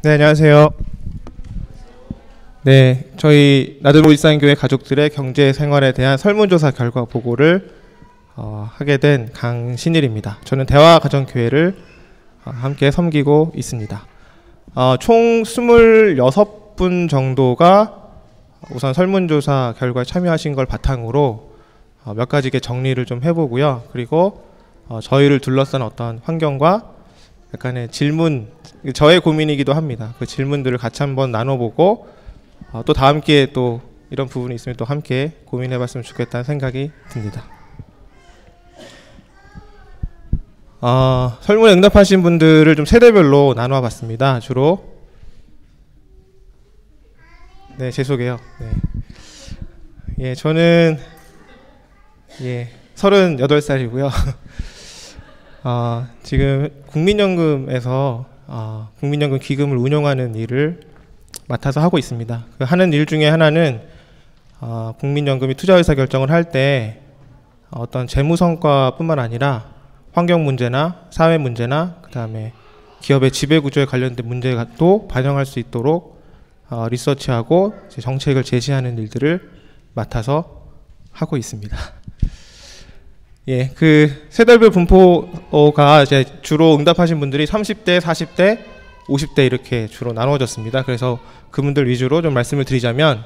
네, 안녕하세요. 네, 저희 나들모 일산교회 가족들의 경제 생활에 대한 설문조사 결과 보고를 하게 된 강신일입니다. 저는 대화가정교회를 함께 섬기고 있습니다. 총 26분 정도가 우선 설문조사 결과에 참여하신 걸 바탕으로 몇 가지 정리를 좀 해보고요. 그리고 저희를 둘러싼 어떤 환경과 약간의 질문, 저의 고민이기도 합니다. 그 질문들을 같이 한번 나눠보고 또 다음 기회에 또 이런 부분이 있으면 또 함께 고민해봤으면 좋겠다는 생각이 듭니다. 설문에 응답하신 분들을 좀 세대별로 나눠봤습니다. 주로 네, 제 소개요. 네. 예, 저는 38살이고요. 지금 국민연금에서 국민연금 기금을 운영하는 일을 맡아서 하고 있습니다. 그 하는 일 중에 하나는 국민연금이 투자의사 결정을 할 때 어떤 재무 성과뿐만 아니라 환경 문제나 사회 문제나 그 다음에 기업의 지배 구조에 관련된 문제도 반영할 수 있도록 리서치하고 정책을 제시하는 일들을 맡아서 하고 있습니다. 예, 그 세대별 분포가 이제 주로 응답하신 분들이 30대, 40대, 50대 이렇게 주로 나누어졌습니다. 그래서 그분들 위주로 좀 말씀을 드리자면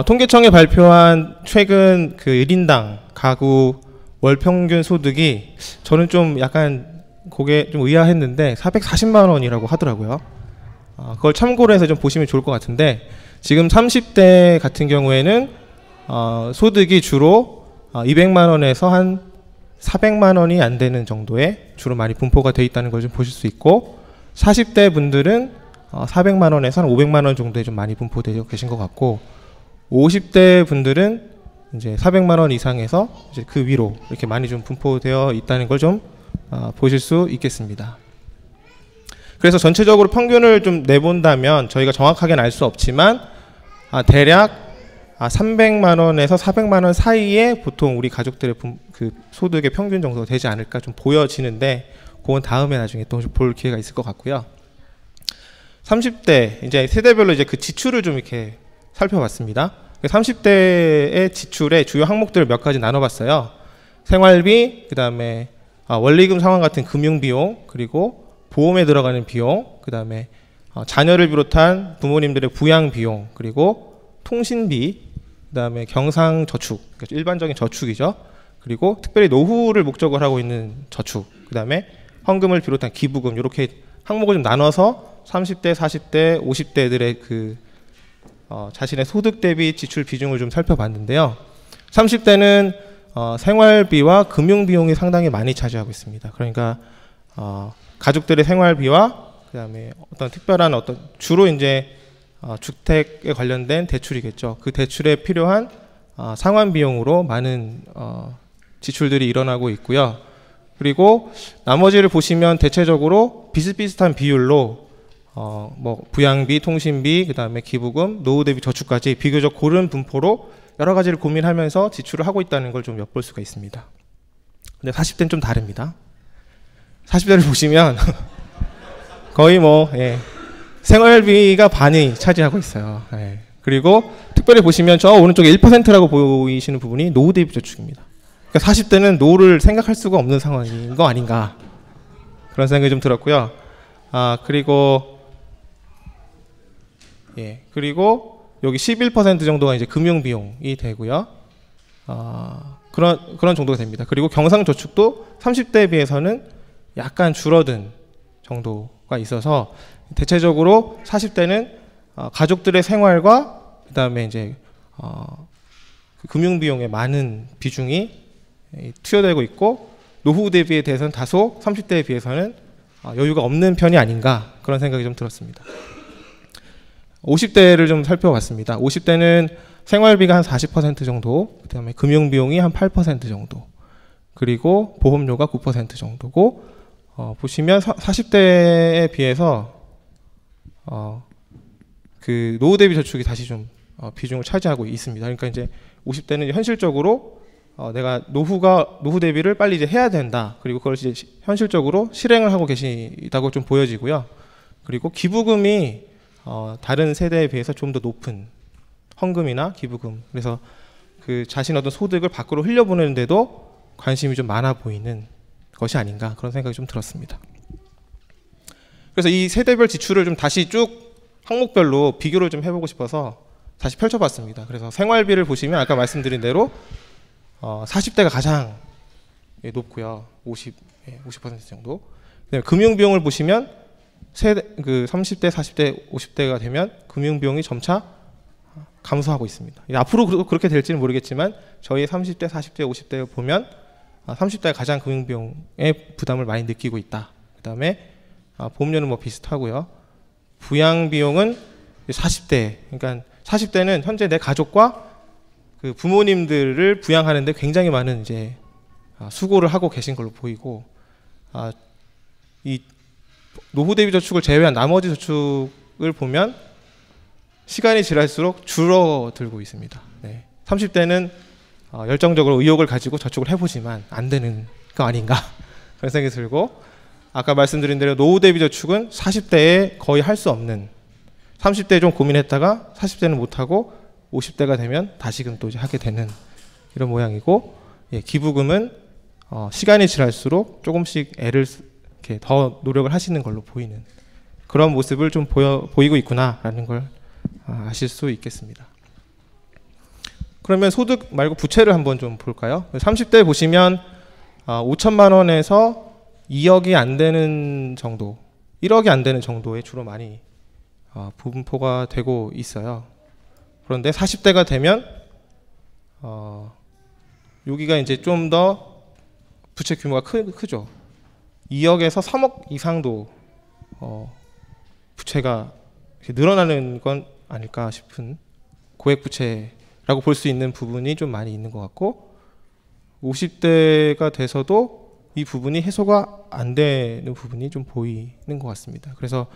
통계청이 발표한 최근 그 1인당 가구 월 평균 소득이 저는 좀 약간 그게 좀 의아했는데 440만 원이라고 하더라고요. 그걸 참고로 해서 좀 보시면 좋을 것 같은데 지금 30대 같은 경우에는 소득이 주로 200만 원에서 한 400만 원이 안 되는 정도에 주로 많이 분포가 되어 있다는 걸 좀 보실 수 있고 40대 분들은 400만 원에서 한 500만 원 정도에 좀 많이 분포되어 계신 것 같고 50대 분들은 이제 400만 원 이상에서 이제 그 위로 이렇게 많이 좀 분포되어 있다는 걸 좀 보실 수 있겠습니다. 그래서 전체적으로 평균을 좀 내본다면 저희가 정확하게는 알 수 없지만 대략 300만 원에서 400만 원 사이에 보통 우리 가족들의 그 소득의 평균 정도 되지 않을까 좀 보여지는데 그건 다음에 나중에 또 볼 기회가 있을 것 같고요. 30대 이제 세대별로 이제 그 지출을 좀 이렇게 살펴봤습니다. 30대의 지출의 주요 항목들을 몇 가지 나눠봤어요. 생활비, 그 다음에 원리금 상환 같은 금융비용, 그리고 보험에 들어가는 비용, 그 다음에 자녀를 비롯한 부모님들의 부양비용, 그리고 통신비, 그 다음에 경상저축, 그러니까 일반적인 저축이죠. 그리고 특별히 노후를 목적으로 하고 있는 저축, 그 다음에 헌금을 비롯한 기부금 이렇게 항목을 좀 나눠서 30대, 40대, 50대들의 그 자신의 소득 대비 지출 비중을 좀 살펴봤는데요. 30대는 생활비와 금융비용이 상당히 많이 차지하고 있습니다. 그러니까 가족들의 생활비와 그 다음에 어떤 특별한 어떤 주로 이제 주택에 관련된 대출이겠죠. 그 대출에 필요한 상환 비용으로 많은 지출들이 일어나고 있고요. 그리고 나머지를 보시면 대체적으로 비슷비슷한 비율로 뭐 부양비, 통신비, 그 다음에 기부금, 노후 대비 저축까지 비교적 고른 분포로 여러 가지를 고민하면서 지출을 하고 있다는 걸 좀 엿볼 수가 있습니다. 근데 40대는 좀 다릅니다. 40대를 보시면 거의 생활비가 반이 차지하고 있어요. 예. 그리고 특별히 보시면 저 오른쪽에 1%라고 보이시는 부분이 노후 대비 저축입니다. 그러니까 40대는 노후를 생각할 수가 없는 상황인 거 아닌가 그런 생각이 좀 들었고요. 그리고 여기 11% 정도가 이제 금융 비용이 되고요. 그런 정도가 됩니다. 그리고 경상저축도 30대에 비해서는 약간 줄어든 정도가 있어서 대체적으로 40대는 가족들의 생활과 그 다음에 이제 금융 비용의 많은 비중이 투여되고 있고 노후 대비에 대해서는 다소 30대에 비해서는 여유가 없는 편이 아닌가 그런 생각이 좀 들었습니다. 50대를 좀 살펴봤습니다. 50대는 생활비가 한 40% 정도, 그 다음에 금융비용이 한 8% 정도, 그리고 보험료가 9% 정도고 보시면 40대에 비해서 그 노후 대비 저축이 다시 좀 비중을 차지하고 있습니다. 그러니까 이제 50대는 현실적으로 내가 노후 대비를 빨리 이제 해야 된다. 그리고 그걸 이제 현실적으로 실행을 하고 계시다고 좀 보여지고요. 그리고 기부금이 다른 세대에 비해서 좀 더 높은 헌금이나 기부금, 그래서 그 자신의 어떤 소득을 밖으로 흘려보내는데도 관심이 좀 많아 보이는 것이 아닌가, 그런 생각이 좀 들었습니다. 그래서 이 세대별 지출을 좀 다시 쭉 항목별로 비교를 좀 해보고 싶어서 다시 펼쳐봤습니다. 그래서 생활비를 보시면 아까 말씀드린 대로 40대가 가장 높고요. 50% 정도. 그다음에 금융비용을 보시면 그 30대, 40대, 50대가 되면 금융비용이 점차 감소하고 있습니다. 앞으로 그렇게 될지는 모르겠지만 저희 30대, 40대, 50대 보면 30대가 가장 금융비용의 부담을 많이 느끼고 있다. 그다음에 보험료는 뭐 비슷하고요. 부양비용은 40대, 그러니까 40대는 현재 내 가족과 그 부모님들을 부양하는데 굉장히 많은 이제 수고를 하고 계신 걸로 보이고, 이 노후 대비 저축을 제외한 나머지 저축을 보면 시간이 지날수록 줄어들고 있습니다. 네. 30대는 열정적으로 의욕을 가지고 저축을 해보지만 안 되는 거 아닌가 그런 생각이 들고, 아까 말씀드린 대로 노후 대비 저축은 40대에 거의 할 수 없는, 30대에 좀 고민했다가 40대는 못하고 50대가 되면 다시금 또 이제 하게 되는 이런 모양이고, 기부금은 시간이 지날수록 조금씩 애를 이렇게 더 노력을 하시는 걸로 보이는 그런 모습을 좀 보이고 있구나라는 걸 아실 수 있겠습니다. 그러면 소득 말고 부채를 한번 좀 볼까요? 30대 보시면 5천만 원에서 2억이 안 되는 정도, 1억이 안 되는 정도에 주로 많이 분포가 되고 있어요. 그런데 40대가 되면 여기가 이제 좀 더 부채 규모가 크죠. 2억에서 3억 이상도 부채가 늘어나는 건 아닐까 싶은 고액 부채라고 볼 수 있는 부분이 좀 많이 있는 것 같고, 50대가 돼서도 이 부분이 해소가 안 되는 부분이 좀 보이는 것 같습니다. 그래서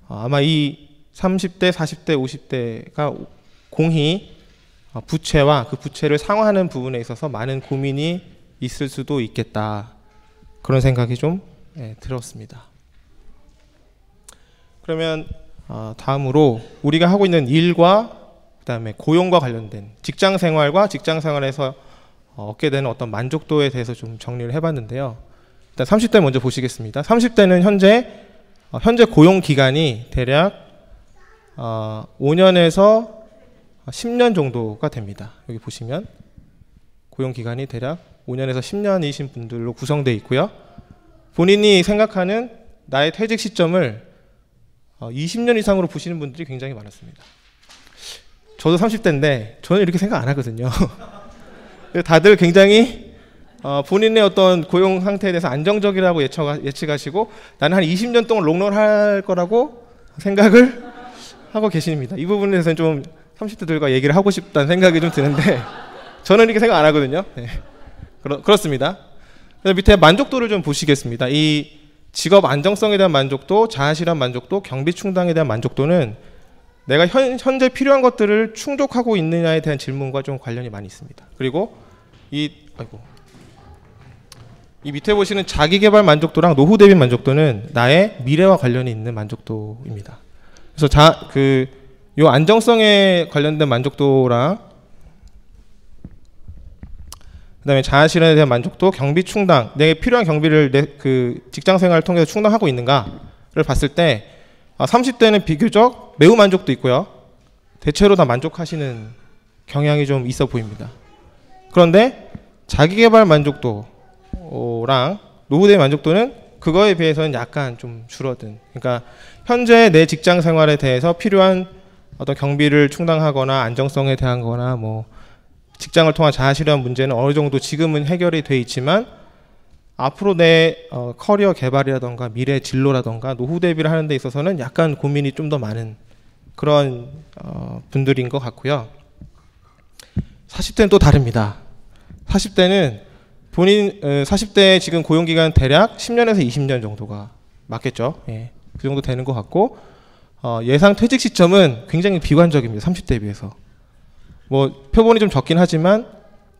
아마 이 30대, 40대, 50대가 공히 부채와 그 부채를 상환하는 부분에 있어서 많은 고민이 있을 수도 있겠다, 그런 생각이 좀 들었습니다. 그러면 다음으로 우리가 하고 있는 일과 그다음에 고용과 관련된 직장 생활과 직장 생활에서 얻게 되는 어떤 만족도에 대해서 좀 정리를 해봤는데요. 일단 30대 먼저 보시겠습니다. 30대는 현재 고용 기간이 대략 5년에서 10년 정도가 됩니다. 여기 보시면 고용 기간이 대략 5년에서 10년이신 분들로 구성되어 있고요. 본인이 생각하는 나의 퇴직 시점을 20년 이상으로 보시는 분들이 굉장히 많았습니다. 저도 30대인데 저는 이렇게 생각 안 하거든요. 다들 굉장히 본인의 어떤 고용 상태에 대해서 안정적이라고 예측하시고 나는 한 20년 동안 롱런 할 거라고 생각을 하고 계십니다. 이 부분에 대해서는 좀 30대들과 얘기를 하고 싶다는 생각이 좀 드는데 저는 이렇게 생각 안 하거든요. 네. 그렇습니다. 밑에 만족도를 좀 보시겠습니다. 이 직업 안정성에 대한 만족도, 자아실현 만족도, 경비 충당에 대한 만족도는 내가 현재 필요한 것들을 충족하고 있느냐에 대한 질문과 좀 관련이 많이 있습니다. 그리고 이 밑에 보시는 자기개발 만족도랑 노후 대비 만족도는 나의 미래와 관련이 있는 만족도입니다. 그래서 요 안정성에 관련된 만족도랑 그다음에 자아실현에 대한 만족도, 경비 충당, 내게 필요한 경비를 그 직장 생활을 통해서 충당하고 있는가를 봤을 때 30대는 비교적 매우 만족도 있고요. 대체로 다 만족하시는 경향이 좀 있어 보입니다. 그런데 자기개발 만족도랑 노후대비 만족도는 그거에 비해서는 약간 좀 줄어든, 그러니까 현재 내 직장 생활에 대해서 필요한 어떤 경비를 충당하거나 안정성에 대한 거나 뭐 직장을 통한 자아실현 문제는 어느 정도 지금은 해결이 돼 있지만 앞으로 내 커리어 개발이라던가 미래 진로라던가 노후 대비를 하는 데 있어서는 약간 고민이 좀 더 많은 그런 분들인 것 같고요. 40대는 또 다릅니다. 40대는 40대 지금 고용기간 대략 10년에서 20년 정도가 맞겠죠. 예, 그 정도 되는 것 같고 예상 퇴직 시점은 굉장히 비관적입니다. 30대에 비해서. 뭐 표본이 좀 적긴 하지만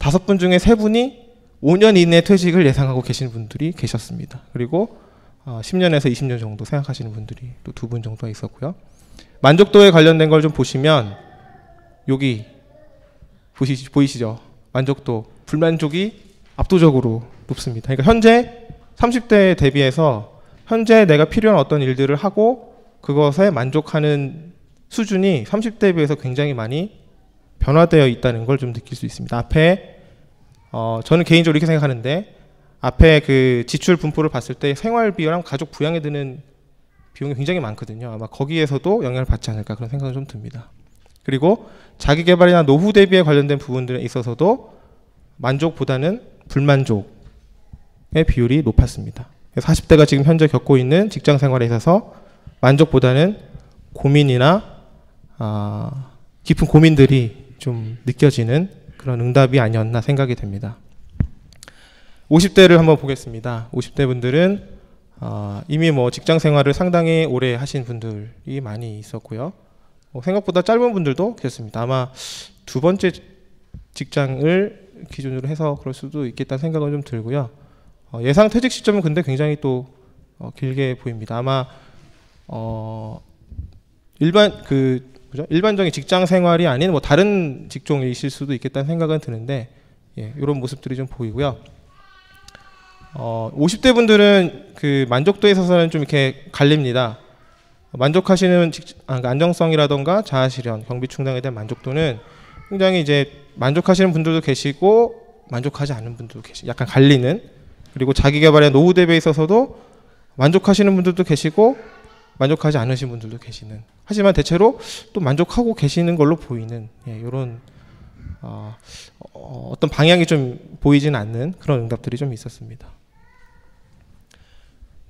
5분 중에 3분이 5년 이내에 퇴직을 예상하고 계시는 분들이 계셨습니다. 그리고 10년에서 20년 정도 생각하시는 분들이 또 2분 정도가 있었고요. 만족도에 관련된 걸 좀 보시면 여기 보이시죠? 만족도, 불만족이 압도적으로 높습니다. 그러니까 현재 30대에 대비해서 현재 내가 필요한 어떤 일들을 하고 그것에 만족하는 수준이 30대에 비해서 굉장히 많이 변화되어 있다는 걸 좀 느낄 수 있습니다. 앞에 저는 개인적으로 이렇게 생각하는데 앞에 그 지출 분포를 봤을 때 생활비랑 가족 부양에 드는 비용이 굉장히 많거든요. 아마 거기에서도 영향을 받지 않을까 그런 생각은 좀 듭니다. 그리고 자기개발이나 노후 대비에 관련된 부분들에 있어서도 만족보다는 불만족의 비율이 높았습니다. 40대가 지금 현재 겪고 있는 직장 생활에 있어서 만족보다는 고민이나 깊은 고민들이 좀 느껴지는 그런 응답이 아니었나 생각이 됩니다. 50대를 한번 보겠습니다. 50대 분들은 이미 뭐 직장 생활을 상당히 오래 하신 분들이 많이 있었고요. 생각보다 짧은 분들도 계셨습니다. 아마 두 번째 직장을 기준으로 해서 그럴 수도 있겠다는 생각은 좀 들고요. 예상 퇴직 시점은 근데 굉장히 또 길게 보입니다. 아마 일반적인 직장 생활이 아닌 뭐 다른 직종이실 수도 있겠다는 생각은 드는데 이런 모습들이 좀 보이고요. 50대 분들은 그 만족도에 있어서는 좀 이렇게 갈립니다. 만족하시는 그러니까 안정성이라던가 자아실현, 경비 충당에 대한 만족도는 굉장히 이제 만족하시는 분들도 계시고 만족하지 않는 분들도 계시고 약간 갈리는, 그리고 자기개발의 노후 대비에 있어서도 만족하시는 분들도 계시고 만족하지 않으신 분들도 계시는, 하지만 대체로 또 만족하고 계시는 걸로 보이는 이런 어떤 방향이 좀 보이지는 않는 그런 응답들이 좀 있었습니다.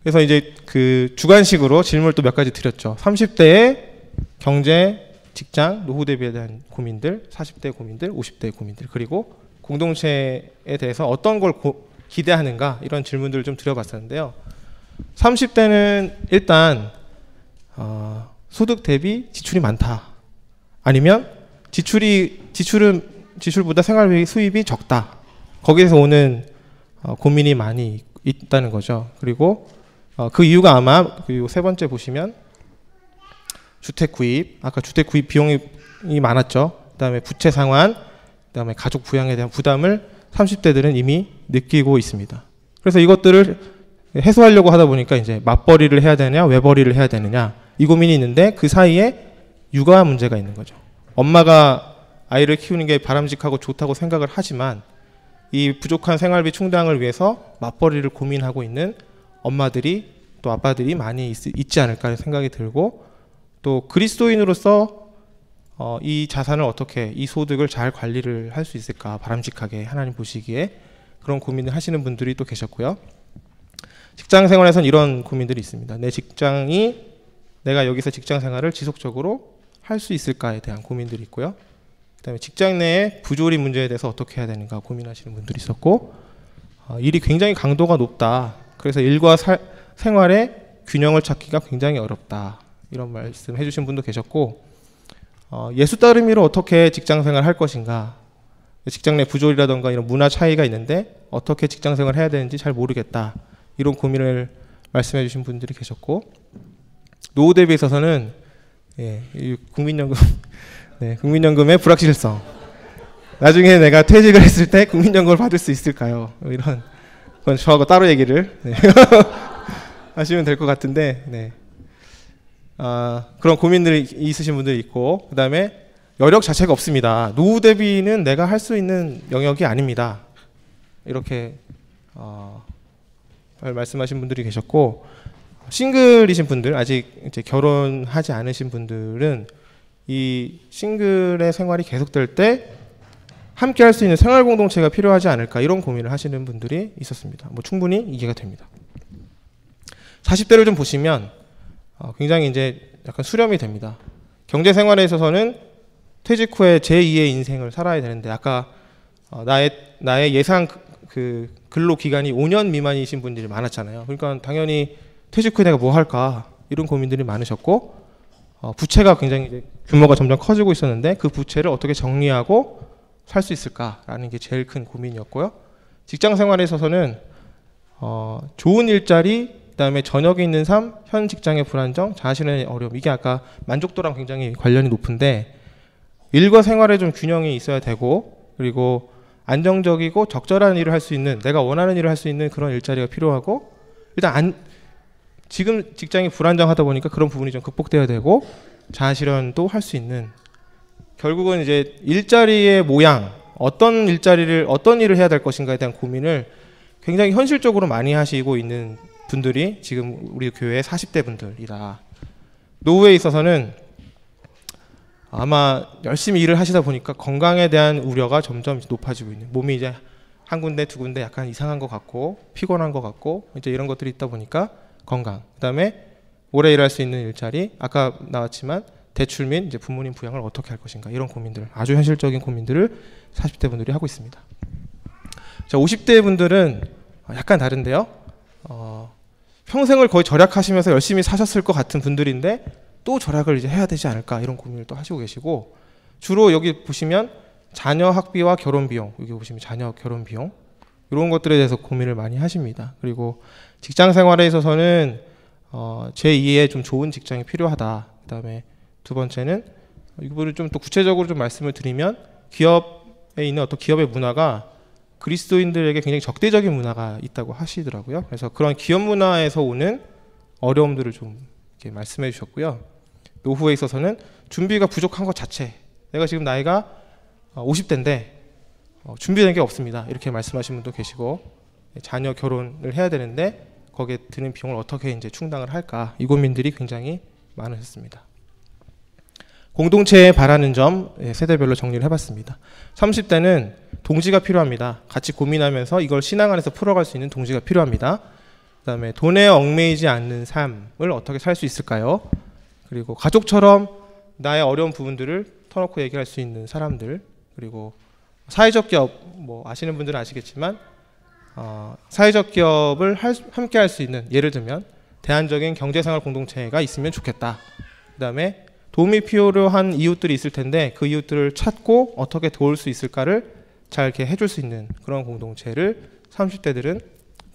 그래서 이제 그 주관식으로 질문을 또 몇 가지 드렸죠. 30대의 경제, 직장, 노후 대비에 대한 고민들, 40대의 고민들, 50대의 고민들, 그리고 공동체에 대해서 어떤 걸 기대하는가, 이런 질문들을 좀 드려봤었는데요. 30대는 일단 소득 대비 지출이 많다, 아니면 지출보다 생활비 수입이 적다, 거기에서 오는 고민이 많이 있다는 거죠. 그리고 그 이유가 아마 그리고 세 번째 보시면 주택 구입, 아까 주택 구입 비용이 많았죠. 그다음에 부채 상환, 그다음에 가족 부양에 대한 부담을 30대들은 이미 느끼고 있습니다. 그래서 이것들을 해소하려고 하다 보니까 이제 맞벌이를 해야 되느냐, 외벌이를 해야 되느냐, 이 고민이 있는데 그 사이에 육아 문제가 있는 거죠. 엄마가 아이를 키우는 게 바람직하고 좋다고 생각을 하지만 이 부족한 생활비 충당을 위해서 맞벌이를 고민하고 있는 엄마들이 또 아빠들이 많이 있지 않을까 생각이 들고, 또 그리스도인으로서 이 자산을 어떻게, 이 소득을 잘 관리를 할 수 있을까, 바람직하게 하나님 보시기에 그런 고민을 하시는 분들이 또 계셨고요. 직장 생활에서는 이런 고민들이 있습니다. 내가 여기서 직장 생활을 지속적으로 할 수 있을까에 대한 고민들이 있고요. 그다음에 직장 내의 부조리 문제에 대해서 어떻게 해야 되는가 고민하시는 분들이 있었고, 일이 굉장히 강도가 높다, 그래서 일과 생활의 균형을 찾기가 굉장히 어렵다, 이런 말씀 해주신 분도 계셨고, 예수 따르미로 어떻게 직장 생활 할 것인가, 직장 내 부조리라던가 이런 문화 차이가 있는데 어떻게 직장 생활 해야 되는지 잘 모르겠다, 이런 고민을 말씀해 주신 분들이 계셨고, 노후 대비에 있어서는 국민연금의 불확실성, 나중에 내가 퇴직을 했을 때 국민연금을 받을 수 있을까요, 이런, 그건 저하고 따로 얘기를 하시면 될 것 같은데, 그런 고민들이 있으신 분들이 있고, 그 다음에 여력 자체가 없습니다. 노후 대비는 내가 할 수 있는 영역이 아닙니다, 이렇게 말씀하신 분들이 계셨고, 싱글이신 분들, 아직 이제 결혼하지 않으신 분들은 이 싱글의 생활이 계속될 때 함께 할 수 있는 생활 공동체가 필요하지 않을까, 이런 고민을 하시는 분들이 있었습니다. 뭐 충분히 이해가 됩니다. 40대를 좀 보시면 굉장히 이제 약간 수렴이 됩니다. 경제 생활에 있어서는 퇴직 후에 제2의 인생을 살아야 되는데, 아까 나의 예상 그 근로 기간이 5년 미만이신 분들이 많았잖아요. 그러니까 당연히 퇴직 후에 내가 뭐 할까, 이런 고민들이 많으셨고, 부채가 굉장히 이제 규모가 점점 커지고 있었는데 그 부채를 어떻게 정리하고 살 수 있을까라는 게 제일 큰 고민이었고요. 직장 생활에 있어서는 좋은 일자리, 그다음에 저녁에 있는 삶, 현 직장의 불안정, 자아실현의 어려움. 이게 아까 만족도랑 굉장히 관련이 높은데 일과 생활에 좀 균형이 있어야 되고 그리고 안정적이고 적절한 일을 할 수 있는 내가 원하는 일을 할 수 있는 그런 일자리가 필요하고 일단 지금 직장이 불안정하다 보니까 그런 부분이 좀 극복돼야 되고 자아실현도 할 수 있는 결국은 이제 일자리의 모양 어떤 일을 해야 될 것인가에 대한 고민을 굉장히 현실적으로 많이 하시고 있는 분들이 지금 우리 교회의 40대 분들이다. 노후에 있어서는 아마 열심히 일을 하시다 보니까 건강에 대한 우려가 점점 높아지고 있는 몸이 이제 한 군데 두 군데 약간 이상한 것 같고 피곤한 것 같고 이제 이런 것들이 있다 보니까 건강 그다음에 오래 일할 수 있는 일자리 아까 나왔지만 대출 및 이제 부모님 부양을 어떻게 할 것인가 이런 고민들 아주 현실적인 고민들을 40대 분들이 하고 있습니다. 자 50대 분들은 약간 다른데요. 평생을 거의 절약하시면서 열심히 사셨을 것 같은 분들인데 또 절약을 이제 해야 되지 않을까 이런 고민을 또 하시고 계시고 주로 여기 보시면 자녀 학비와 결혼 비용 여기 보시면 자녀 결혼 비용 이런 것들에 대해서 고민을 많이 하십니다. 그리고 직장 생활에 있어서는 제2의 좀 좋은 직장이 필요하다. 그다음에 두 번째는 이거를 좀 또 구체적으로 좀 말씀을 드리면 기업에 있는 어떤 기업의 문화가 그리스도인들에게 굉장히 적대적인 문화가 있다고 하시더라고요. 그래서 그런 기업 문화에서 오는 어려움들을 좀 이렇게 말씀해 주셨고요. 노후에 있어서는 준비가 부족한 것 자체 내가 지금 나이가 50대인데 준비된 게 없습니다. 이렇게 말씀하신 분도 계시고 자녀 결혼을 해야 되는데 거기에 드는 비용을 어떻게 이제 충당을 할까 이 고민들이 굉장히 많으셨습니다. 공동체에 바라는 점 세대별로 정리를 해봤습니다. 30대는 동지가 필요합니다. 같이 고민하면서 이걸 신앙 안에서 풀어갈 수 있는 동지가 필요합니다. 그 다음에 돈에 얽매이지 않는 삶을 어떻게 살 수 있을까요? 그리고 가족처럼 나의 어려운 부분들을 터놓고 얘기할 수 있는 사람들 그리고 사회적 기업 뭐 아시는 분들은 아시겠지만 사회적 기업을 함께 할 수 있는 예를 들면 대안적인 경제생활 공동체가 있으면 좋겠다. 그 다음에 도움이 필요한 이웃들이 있을 텐데 그 이웃들을 찾고 어떻게 도울 수 있을까를 잘 이렇게 해줄 수 있는 그런 공동체를 30대들은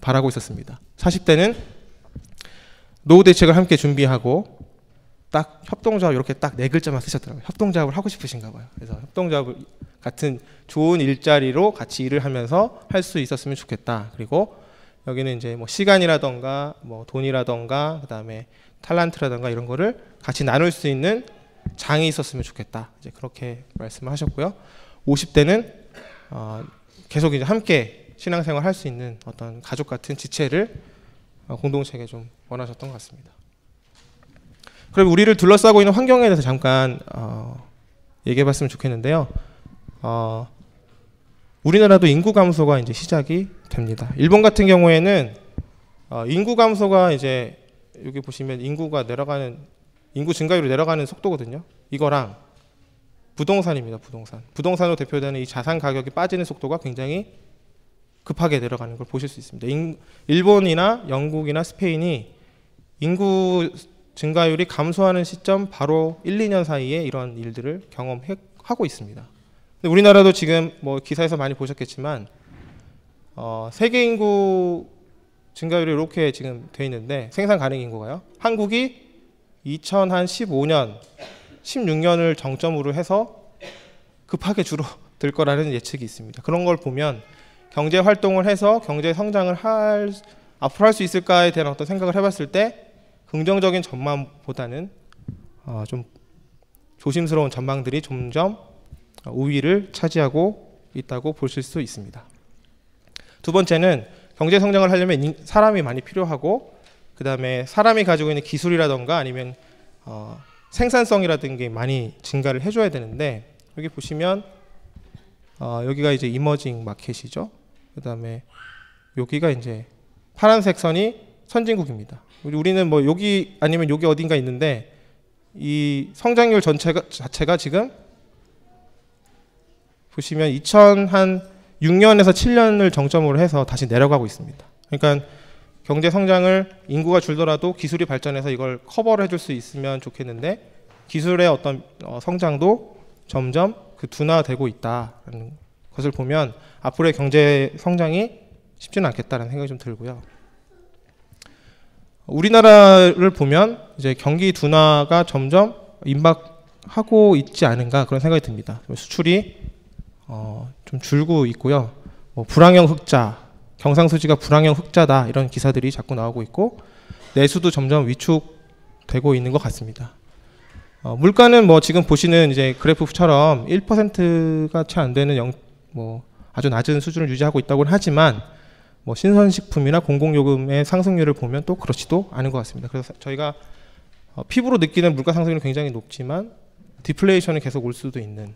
바라고 있었습니다. 40대는 노후 대책을 함께 준비하고 딱 협동조합 이렇게 딱 네 글자만 쓰셨더라고요. 협동조합을 하고 싶으신가 봐요. 그래서 협동조합 같은 좋은 일자리로 같이 일을 하면서 할 수 있었으면 좋겠다. 그리고 여기는 이제 뭐 시간이라던가 뭐 돈이라던가 그다음에 탤런트라던가 이런 거를 같이 나눌 수 있는 장이 있었으면 좋겠다. 이제 그렇게 말씀을 하셨고요. 50대는 계속 이제 함께 신앙생활 할 수 있는 어떤 가족 같은 지체를 공동체에 좀 원하셨던 것 같습니다. 그럼 우리를 둘러싸고 있는 환경에 대해서 잠깐 얘기해봤으면 좋겠는데요. 우리나라도 인구 감소가 이제 시작이 됩니다. 일본 같은 경우에는 인구 감소가 이제 여기 보시면 인구 증가율이 내려가는 속도거든요. 이거랑 부동산입니다. 부동산으로 대표되는 이 자산 가격이 빠지는 속도가 굉장히 급하게 내려가는 걸 보실 수 있습니다. 일본이나 영국이나 스페인이 인구 증가율이 감소하는 시점 바로 1, 2년 사이에 이런 일들을 경험하고 있습니다. 근데 우리나라도 지금 뭐 기사에서 많이 보셨겠지만 세계 인구 증가율이 이렇게 지금 돼 있는데 생산 가능 인구가요. 한국이 2015년, 16년을 정점으로 해서 급하게 줄어들 거라는 예측이 있습니다. 그런 걸 보면 경제 활동을 해서 경제 성장을 앞으로 할 수 있을까에 대한 어떤 생각을 해봤을 때 긍정적인 전망보다는 좀 조심스러운 전망들이 점점 우위를 차지하고 있다고 보실 수 있습니다. 두 번째는 경제 성장을 하려면 사람이 많이 필요하고 그 다음에 사람이 가지고 있는 기술이라던가 아니면 생산성이라든가 게 많이 증가를 해줘야 되는데 여기 보시면 여기가 이제 이머징 마켓이죠. 그 다음에 여기가 이제 파란색 선이 선진국입니다. 우리는 뭐 여기 아니면 여기 어딘가 있는데 이 성장률 자체가 지금 보시면 2006년에서 7년을 정점으로 해서 다시 내려가고 있습니다. 그러니까 경제 성장을 인구가 줄더라도 기술이 발전해서 이걸 커버를 해줄 수 있으면 좋겠는데 기술의 어떤 성장도 점점 둔화되고 있다는 것을 보면 앞으로의 경제 성장이 쉽지는 않겠다는 생각이 좀 들고요. 우리나라를 보면 이제 경기 둔화가 점점 임박하고 있지 않은가 그런 생각이 듭니다. 수출이 좀 줄고 있고요. 뭐 불황형 흑자, 경상수지가 불황형 흑자다 이런 기사들이 자꾸 나오고 있고 내수도 점점 위축되고 있는 것 같습니다. 물가는 뭐 지금 보시는 이제 그래프처럼 1%가 채 안 되는 뭐 아주 낮은 수준을 유지하고 있다고는 하지만 뭐 신선식품이나 공공요금의 상승률을 보면 또 그렇지도 않은 것 같습니다. 그래서 저희가 피부로 느끼는 물가 상승률은 굉장히 높지만 디플레이션이 계속 올 수도 있는,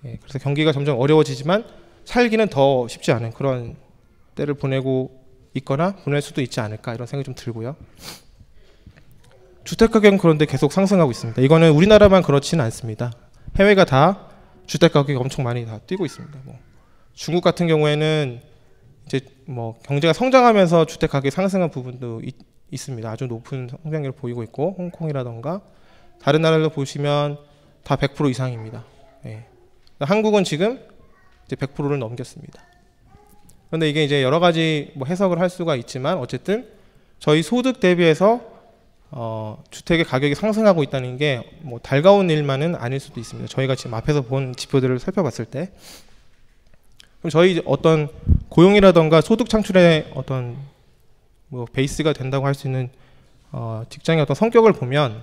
그래서 경기가 점점 어려워지지만 살기는 더 쉽지 않은 그런 때를 보내고 있거나 보낼 수도 있지 않을까 이런 생각이 좀 들고요. 주택가격은 그런데 계속 상승하고 있습니다. 이거는 우리나라만 그렇지는 않습니다. 해외가 다 주택가격이 엄청 많이 다 뛰고 있습니다. 뭐 중국 같은 경우에는 이제 뭐 경제가 성장하면서 주택가격이 상승한 부분도 있습니다. 아주 높은 성장률을 보이고 있고 홍콩이라던가 다른 나라도 보시면 다 100% 이상입니다. 한국은 지금 이제 100%를 넘겼습니다. 그런데 이게 이제 여러 가지 뭐 해석을 할 수가 있지만 어쨌든 저희 소득 대비해서 주택의 가격이 상승하고 있다는 게 뭐 달가운 일만은 아닐 수도 있습니다. 저희가 지금 앞에서 본 지표들을 살펴봤을 때, 그럼 저희 어떤 고용이라던가 소득 창출의 어떤 뭐 베이스가 된다고 할 수 있는 직장의 어떤 성격을 보면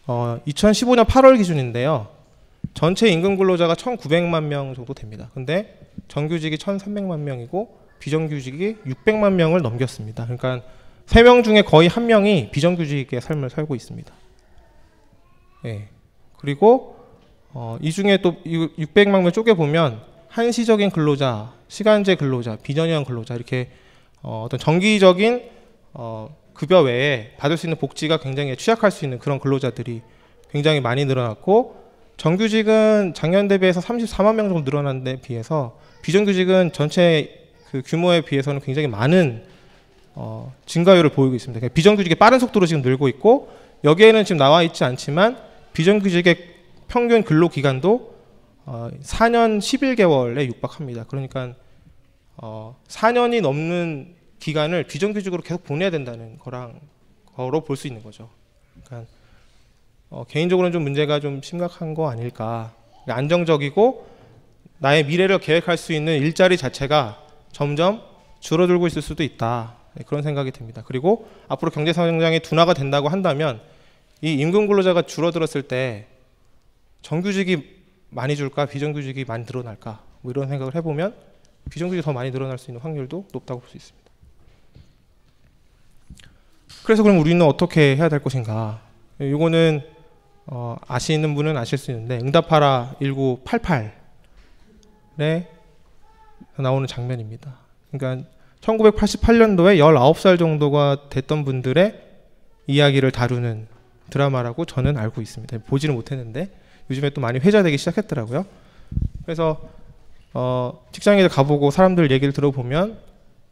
2015년 8월 기준인데요. 전체 임금 근로자가 1,900만 명 정도 됩니다. 근데 정규직이 1,300만 명이고 비정규직이 600만 명을 넘겼습니다. 그러니까 3명 중에 거의 1명이 비정규직의 삶을 살고 있습니다. 그리고 이 중에 또 600만 명 쪼개보면 한시적인 근로자, 시간제 근로자, 비정형 근로자 이렇게 어떤 정기적인 급여 외에 받을 수 있는 복지가 굉장히 취약할 수 있는 그런 근로자들이 굉장히 많이 늘어났고, 정규직은 작년 대비해서 34만 명 정도 늘어난 데 비해서 비정규직은 전체 그 규모에 비해서는 굉장히 많은 증가율을 보이고 있습니다. 그러니까 비정규직이 빠른 속도로 지금 늘고 있고, 여기에는 지금 나와 있지 않지만 비정규직의 평균 근로 기간도 4년 11개월에 육박합니다. 그러니까 4년이 넘는 기간을 비정규직으로 계속 보내야 된다는 거로 볼 수 있는 거죠. 그러니까 개인적으로는 좀 문제가 좀 심각한 거 아닐까. 그러니까 안정적이고 나의 미래를 계획할 수 있는 일자리 자체가 점점 줄어들고 있을 수도 있다. 그런 생각이 듭니다. 그리고 앞으로 경제 성장이 둔화가 된다고 한다면 이 임금 근로자가 줄어들었을 때 정규직이 많이 줄까 비정규직이 많이 늘어날까 뭐 이런 생각을 해보면 비정규직이 더 많이 늘어날 수 있는 확률도 높다고 볼 수 있습니다. 그래서 그럼 우리는 어떻게 해야 될 것인가. 이거는 아시는 분은 아실 수 있는데 응답하라 1988에 나오는 장면입니다. 그러니까 1988년도에 19살 정도가 됐던 분들의 이야기를 다루는 드라마라고 저는 알고 있습니다. 보지는 못했는데 요즘에 또 많이 회자되기 시작했더라고요. 그래서 직장에 가보고 사람들 얘기를 들어보면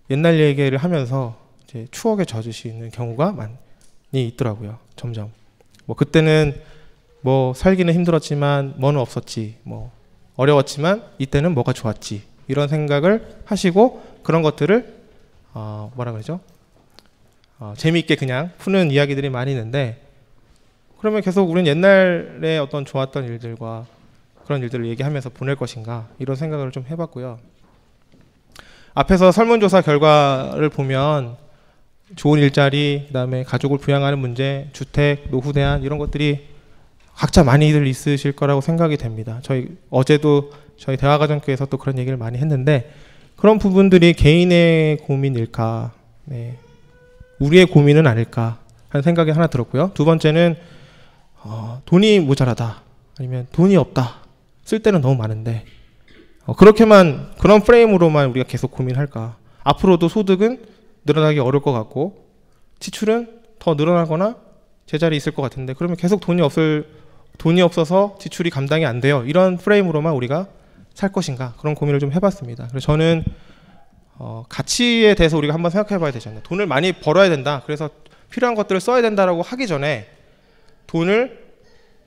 옛날 얘기를 하면서 이제 추억에 젖으시는 경우가 많이 있더라고요. 점점 뭐 그때는 뭐 살기는 힘들었지만 뭐는 없었지, 뭐 어려웠지만 이때는 뭐가 좋았지, 이런 생각을 하시고 그런 것들을 뭐라 그러죠? 재미있게 그냥 푸는 이야기들이 많이 있는데, 그러면 계속 우리는 옛날에 어떤 좋았던 일들과 그런 일들을 얘기하면서 보낼 것인가 이런 생각을 좀 해봤고요. 앞에서 설문조사 결과를 보면 좋은 일자리, 그다음에 가족을 부양하는 문제, 주택, 노후 대안 이런 것들이 각자 많이들 있으실 거라고 생각이 됩니다. 어제도 저희 대화가정교회에서 또 그런 얘기를 많이 했는데, 그런 부분들이 개인의 고민일까, 우리의 고민은 아닐까 하는 생각이 하나 들었고요. 두 번째는 돈이 모자라다, 아니면 돈이 없다, 쓸 때는 너무 많은데 그렇게만, 그런 프레임으로만 우리가 계속 고민할까. 앞으로도 소득은 늘어나기 어려울 것 같고 지출은 더 늘어나거나 제자리에 있을 것 같은데, 그러면 계속 돈이 없어서 지출이 감당이 안 돼요, 이런 프레임으로만 우리가 살 것인가, 그런 고민을 좀 해봤습니다. 그래서 저는 가치에 대해서 우리가 한번 생각해 봐야 되지 않나. 돈을 많이 벌어야 된다, 그래서 필요한 것들을 써야 된다라고 하기 전에 돈을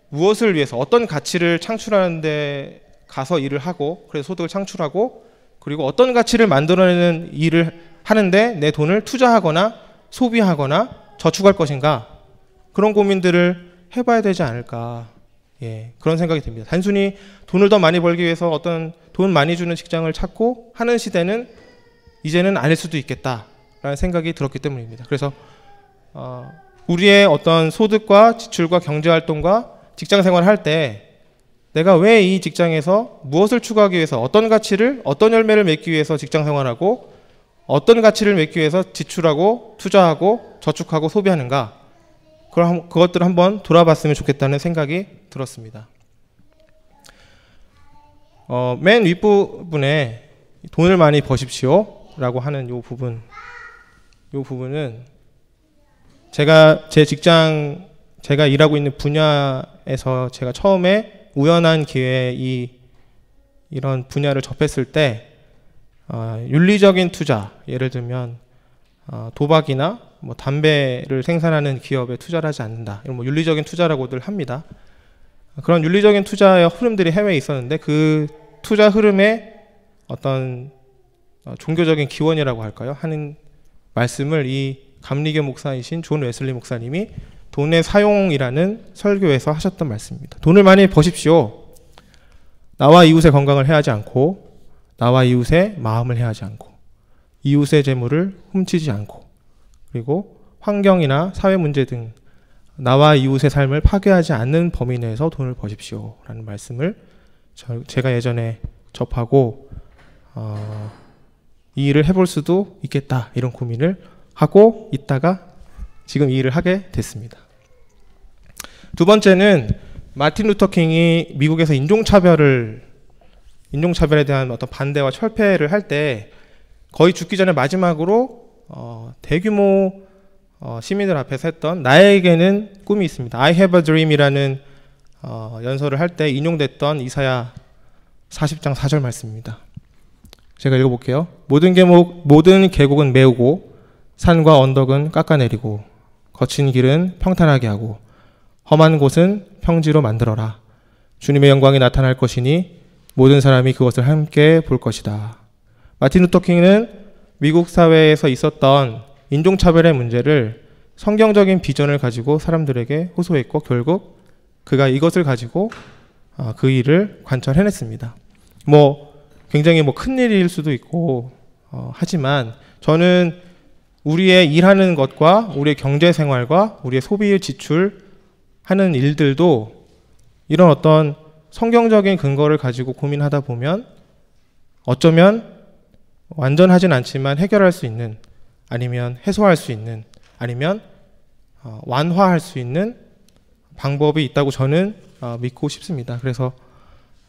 무엇을 위해서, 어떤 가치를 창출하는 데 가서 일을 하고, 그래서 소득을 창출하고, 그리고 어떤 가치를 만들어내는 일을 하는데 내 돈을 투자하거나 소비하거나 저축할 것인가? 그런 고민들을 해봐야 되지 않을까. 예, 그런 생각이 듭니다. 단순히 돈을 더 많이 벌기 위해서 어떤 돈 많이 주는 직장을 찾고 하는 시대는 이제는 아닐 수도 있겠다라는 생각이 들었기 때문입니다. 그래서 우리의 어떤 소득과 지출과 경제활동과 직장생활을 할 때 내가 왜 이 직장에서 무엇을 추구하기 위해서 어떤 가치를, 어떤 열매를 맺기 위해서 직장생활하고 어떤 가치를 맺기 위해서 지출하고 투자하고 저축하고 소비하는가, 그것들을 한번 돌아봤으면 좋겠다는 생각이 들었습니다. 맨 윗부분에 돈을 많이 버십시오 라고 하는 이 부분은 제가 제가 일하고 있는 분야에서 제가 처음에 우연한 기회에 이런 분야를 접했을 때 윤리적인 투자, 예를 들면 도박이나 뭐 담배를 생산하는 기업에 투자를 하지 않는다, 이런 뭐 윤리적인 투자라고들 합니다. 그런 윤리적인 투자의 흐름들이 해외에 있었는데 그 투자 흐름에 어떤 종교적인 기원이라고 할까요? 하는 말씀을 이 감리교 목사이신 존 웨슬리 목사님이 돈의 사용이라는 설교에서 하셨던 말씀입니다. 돈을 많이 버십시오. 나와 이웃의 건강을 해하지 않고, 나와 이웃의 마음을 해하지 않고, 이웃의 재물을 훔치지 않고, 그리고 환경이나 사회 문제 등 나와 이웃의 삶을 파괴하지 않는 범위 내에서 돈을 버십시오 라는 말씀을 제가 예전에 접하고 이 일을 해볼 수도 있겠다, 이런 고민을 하고 있다가 지금 이 일을 하게 됐습니다. 두 번째는 마틴 루터 킹이 미국에서 인종차별에 대한 어떤 반대와 철폐를 할 때 거의 죽기 전에 마지막으로 대규모 시민들 앞에서 했던 나에게는 꿈이 있습니다. I have a dream이라는 연설을 할 때 인용됐던 이사야 40장 4절 말씀입니다. 제가 읽어볼게요. 모든 계곡은 메우고 산과 언덕은 깎아내리고 거친 길은 평탄하게 하고 험한 곳은 평지로 만들어라. 주님의 영광이 나타날 것이니 모든 사람이 그것을 함께 볼 것이다. 마틴 루터 킹은 미국 사회에서 있었던 인종차별의 문제를 성경적인 비전을 가지고 사람들에게 호소했고 결국 그가 이것을 가지고 그 일을 관철해냈습니다. 굉장히 큰 일일 수도 있고 하지만 저는 우리의 일하는 것과 우리의 경제생활과 우리의 소비 지출하는 일들도 이런 어떤 성경적인 근거를 가지고 고민하다 보면 어쩌면 완전하진 않지만 해결할 수 있는, 아니면 해소할 수 있는, 아니면 완화할 수 있는 방법이 있다고 저는 믿고 싶습니다. 그래서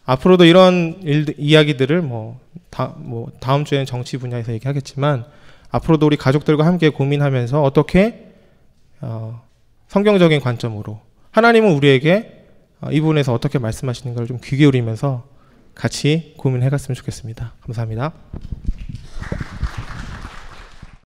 앞으로도 이런 이야기들을 다음 주에는 정치 분야에서 얘기하겠지만 앞으로도 우리 가족들과 함께 고민하면서 어떻게 성경적인 관점으로 하나님은 우리에게 이 부분에서 어떻게 말씀하시는 걸 좀 귀 기울이면서 같이 고민해 갔으면 좋겠습니다. 감사합니다.